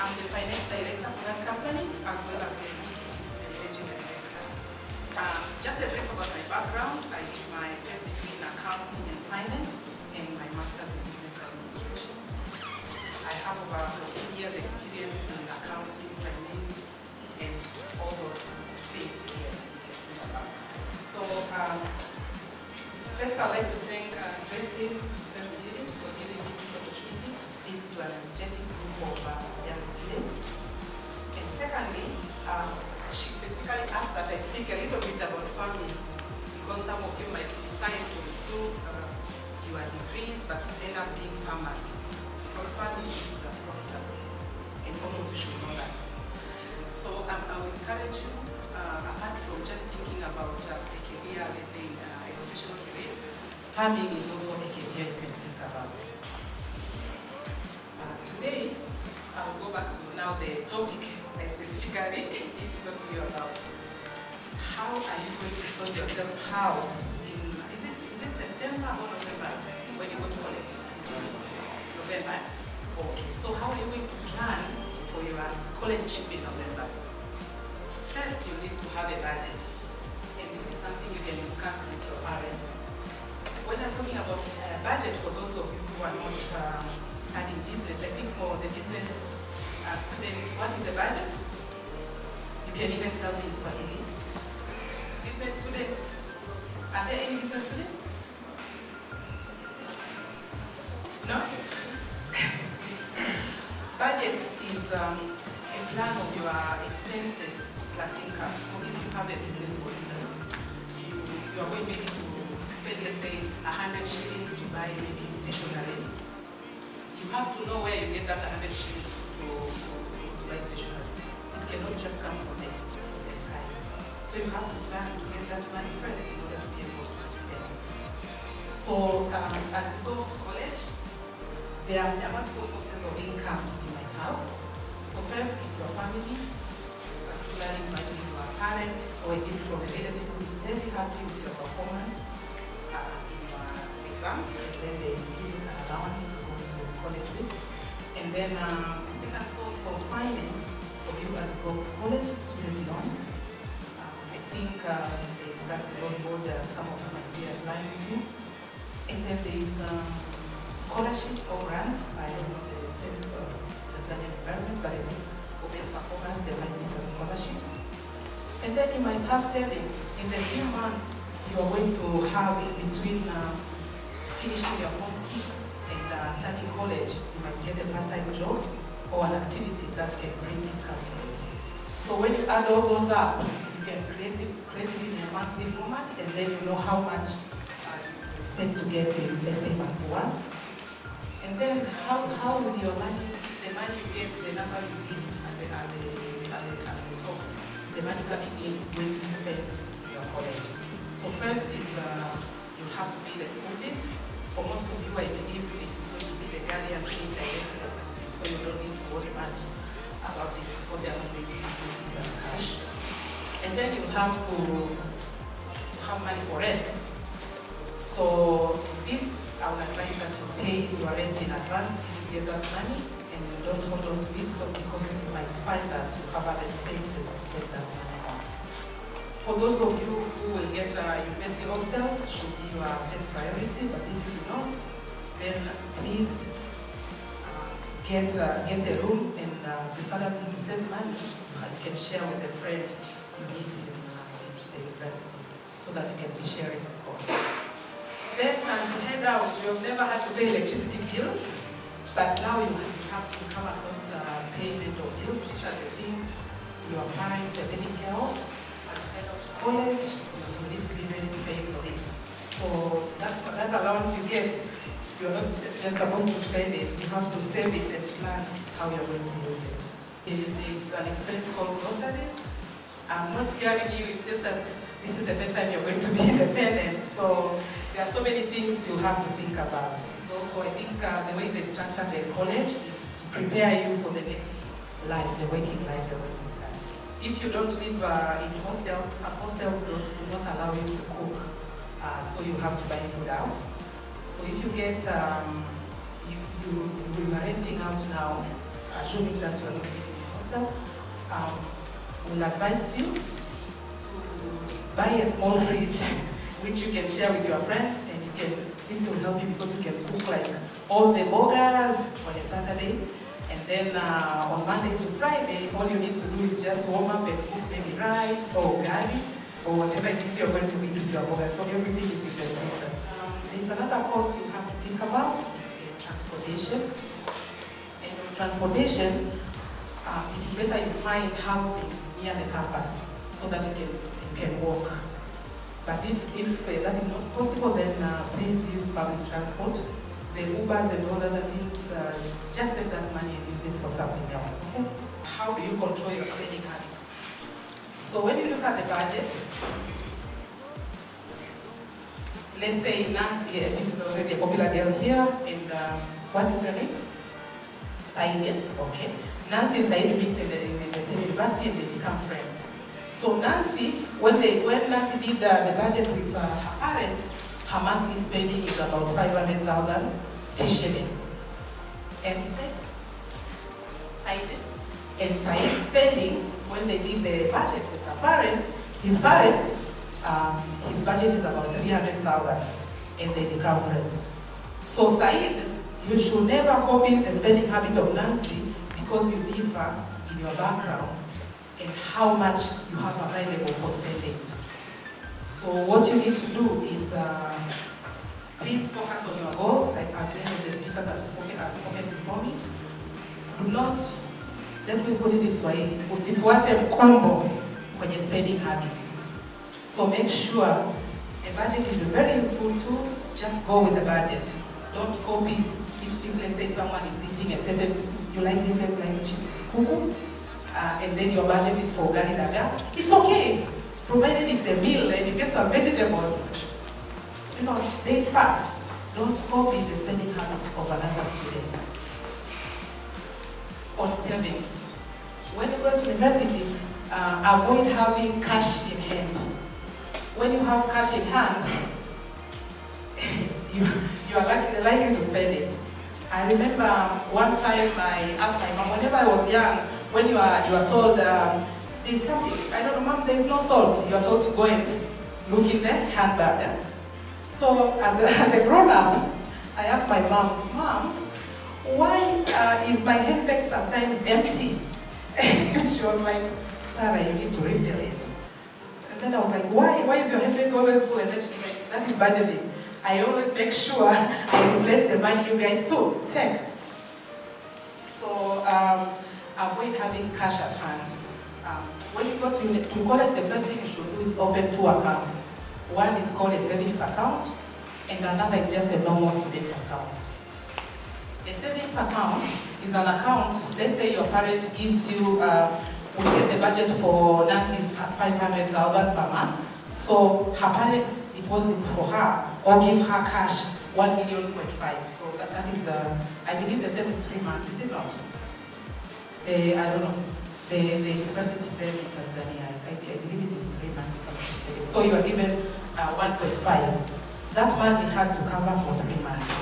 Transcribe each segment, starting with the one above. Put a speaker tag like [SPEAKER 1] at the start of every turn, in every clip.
[SPEAKER 1] I'm the finance director for that company, as well as the managing director. Just a brief about my background. I did my first degree in accounting and finance and my master's in business administration. I have about 14 years experience in accounting, finance, and all those things here. So, first I'd like to thank President for giving me this opportunity to speak to an energetic group of young students. And secondly, she specifically asked that I speak a little bit about farming, because some of you might decide to do your degrees but end up being farmers, because farming is profitable and all of you should know that. So I will encourage you, apart from just thinking about a career, let's say a professional career, farming is also a career you can think about. Today, I'll go back to now the topic I specifically need to talk to you about. How are you going to sort yourself out in, is it September or November when you go to college? November? Okay, so how are you going to plan for your college trip in November? First, you need to have a budget, and this is something you can discuss with your parents. When I'm talking about budget, for those of you who are not studying business, I think for the business students, what is a budget? You can even tell me in Swahili. Business students, are there any business students? No? Budget is a plan of your expenses plus income. So if you have a business, for instance, you are going maybe to spend, let's say, 100 shillings to buy maybe stationaries. You have to know where you get that 100 shillings to buy stationery. It cannot just come from the skies. So you have to plan to get that money first in order to be able to spend. So as you go to college, there are multiple sources of income you might have. So first is your family, particularly your parents or even from a relative who is very happy with your performance in your exams, and then they give you an allowance to go to college with. And then the second source of finance for you as you go to college is student loans. I think there is that loan board some of you might be applying to. And then there is scholarship or grants. I don't know the terms of Tanzanian environment, but I think for best performance there might be some scholarships. And then you might have savings. In the few months you are going to have in between finishing your Form 6 and studying college, you might get a part-time job or an activity that can bring income. So when you add all those up, you can create it in a monthly format, and then you know how much you expect to get in, let's say, month 1. And then how with your money, the money you get, the numbers you give at the top, the money coming in when you spend your college. So first is you have to pay the school fees. For most of you, I believe it is going to be the guardian paying directly the school fees, so you don't need to worry much about this because they are not going to give you this as cash. And then you have to have money for rent. So this, I would advise that you pay your rent in advance if you get that money, and you don't hold on to it, so because you might find that you have other expenses to spend that money on. For those of you who will get a university hostel, should be your first priority, but if you do not, then please get a room, and preferably to save money, you can share with a friend you meet in the university, so that you can be sharing the cost. Then as you head out, you have never had to pay electricity bill, but now you have to come across payment of bills, which are the things your parents are taking care of. As you head out to college, you need to be ready to pay for this. So that allowance you get, you're not just supposed to spend it, you have to save it and plan how you're going to use it. There is an expense called groceries. I'm not scaring you, it's just that this is the first time you're going to be independent. So there are so many things you have to think about. It's also, I think, the way they structure the college is to prepare you for the next life, the working life you're going to start. If you don't live in hostels, hostels do not allow you to cook, so you have to buy food out. So if you get, you are renting out now, assuming that you are living in a hostel, we'll advise you to buy a small fridge which you can share with your friend, and you can, this will help you because you can cook like all the burgers on a Saturday, and then on Monday to Friday, all you need to do is just warm up and cook maybe rice or curry or whatever it is you're going to eat with your burgers. So everything is in the freezer. There's another cost you have to think about, transportation. And with transportation, it is better you find housing near the campus so that you can walk. But if that is not possible, then please use public transport. The Ubers and all other things, just save that money and use it for something else. Okay? How do you control your spending habits? So when you look at the budget, let's say Nancy, I think is already a popular girl here, and what is your name? Said, okay. Nancy and Said meet in the same university and they become friends. So Nancy, when Nancy did the budget with her parents, her monthly spending is about 500,000 shillings. And Said spending, when they did the budget with her parents, his parents, his budget is about 300,000 and they become friends. So Said, you should never copy the spending habit of Nancy because you differ in your background and how much you have available for spending. So what you need to do is please focus on your goals, like as many of the speakers have spoken before me. Do not, let me put it this way, usifuate mkombo kwenye spending habits. So make sure a budget is a very useful tool, just go with the budget. Don't copy. If let's say someone is eating a certain, you like different like chips, kuku, and then your budget is for ugali daga, it's okay. Provided it's the meal and you get some vegetables. You know, days pass. Don't copy the spending habit of another student. On savings. When you go to university, avoid having cash in hand. When you have cash in hand, you are likely to spend it. I remember one time I asked my mom, whenever I was young, when you are told, there's something, I don't know, Mom, there's no salt. You are told to go and look in the handbag. So as a grown-up, I asked my mom, Mom, why is my handbag sometimes empty? And she was like, Sarah, you need to refill it. And then I was like, why is your handbag always full? And then she's like, that is budgeting. I always make sure I replace the money you guys too take. So avoid having cash at hand. When you go to college, the first thing you should do is open two accounts. One is called a savings account, and another is just a normal student account. A savings account is an account, let's say your parent gives you, we set the budget for Nancy's at 500,000 per month. So her parents deposits for her or give her cash 1.5 million. So that is, I believe the term is 3 months, is it not? I don't know. The university said in Tanzania, I believe it is 3 months. So you are given 1.5. That money has to cover for 3 months.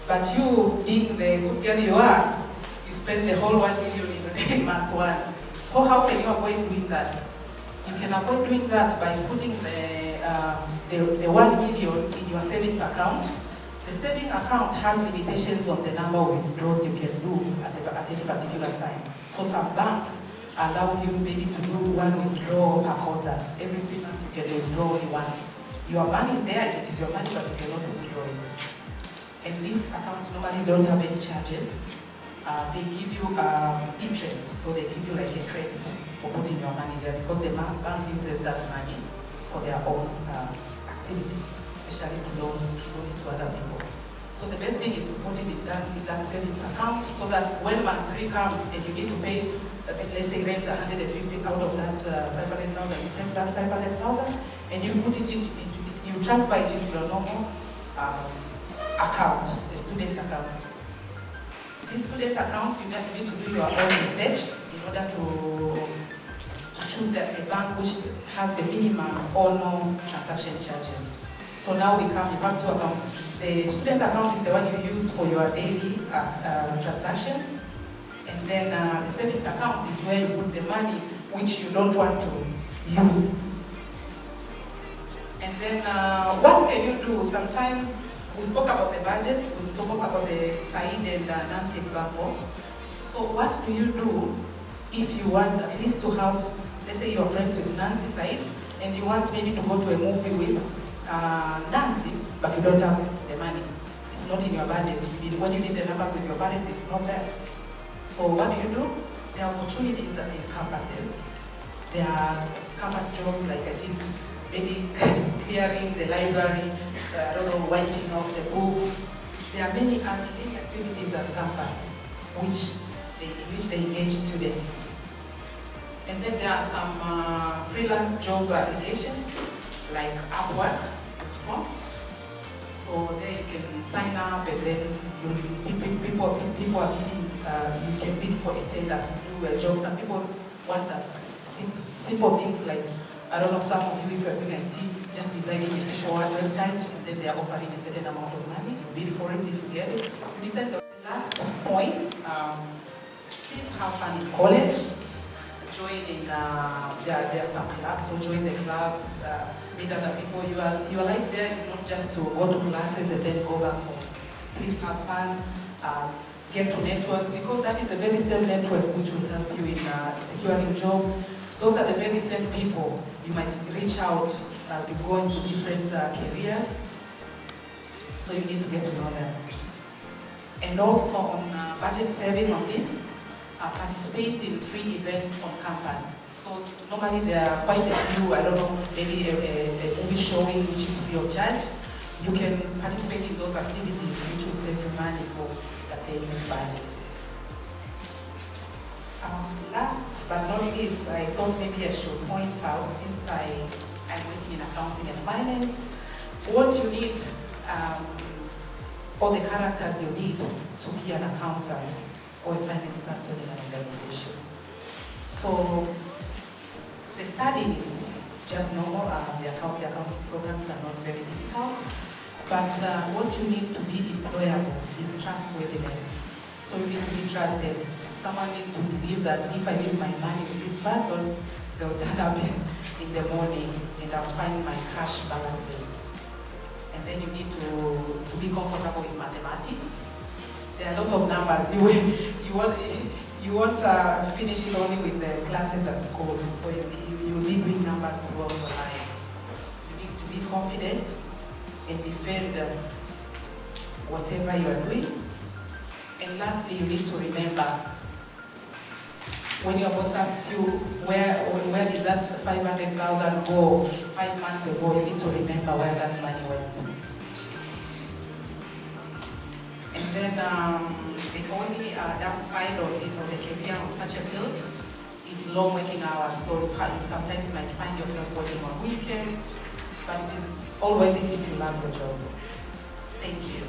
[SPEAKER 1] But you, being the good girl you are, you spend the whole 1 million in month one. So how can you avoid doing that? You can avoid doing that by putting the 1 million in your savings account. The savings account has limitations on the number of withdrawals you can do at any particular time. So some banks allow you maybe to do 1 withdrawal per quarter. Every 3 months you can withdraw only once. Your money is there, it is your money, but you cannot withdraw it. And these accounts normally don't have any charges. They give you interest, so they give you like a credit for putting your money there because the bank uses that money for their own activities, especially to loan it to other people. So the best thing is to put it in that savings account so that when month 3 comes and you need to pay, let's say rent 150 out of that 500,000, you take that 500,000 and you put it you transfer it into your normal account, the student account. These student accounts, you need to do your own research in order to choose a bank which has the minimum or no transaction charges. So now you have 2 accounts. The student account is the one you use for your daily transactions, And then the savings account is where you put the money which you don't want to use. And then what can you do? Sometimes we spoke about the budget, we spoke about the Said and Nancy example. So what do you do if you want at least to have, let's say you're friends with Nancy Said, and you want maybe to go to a movie with Nancy, but you don't have the money. It's not in your budget. When you need the numbers with your budget, it's not there. So what do? There are opportunities in campuses. There are campus jobs like I think maybe clearing the library, I don't know, wiping off the books. There are many activities at campus in which they engage students. And then there are some freelance job applications like Upwork.com. So there you can sign up and then people are giving, you can bid for a tender to do a job. Some people want us simple things like, I don't know, some of you if you're doing IT, just designing a simple website and then they are offering a certain amount of money. You bid for it if you get it. You decide the last point, please have fun in college. Join in, there are some clubs, so join the clubs, meet other people. Your life there is not just to go to classes and then go back home. Please have fun, get to network, because that is the very same network which will help you in securing a job. Those are the very same people you might reach out as you go into different careers. So you need to get to know them. And also on budget saving on this, participate in free events on campus. So normally there are quite a few, I don't know, maybe a movie showing which is free of charge. You can participate in those activities which will save you money for entertainment budget. Last but not least, I thought maybe I should point out, since I'm working in accounting and finance, what you need, all the characters you need to be an accountant or a finance person in an organization. So the study is just normal. The accounting programs are not very difficult, but what you need to be employable is trustworthiness. So you need to be trusted. Someone needs to believe that if I leave my money with this person, they'll turn up in the morning and I'll find my cash balances. And then you need to be comfortable with mathematics. There are a lot of numbers. You won't finish it only with the classes at school. So you'll be doing numbers throughout your life. You need to be confident and defend whatever you are doing. And lastly, you need to remember, when your boss asks you, where did that 500,000 go 5 months ago, you need to remember where that money went. And then the only downside of the career on such a field is long working hours. So you sometimes might find yourself working on weekends, but it is always it if you love your job. Thank you.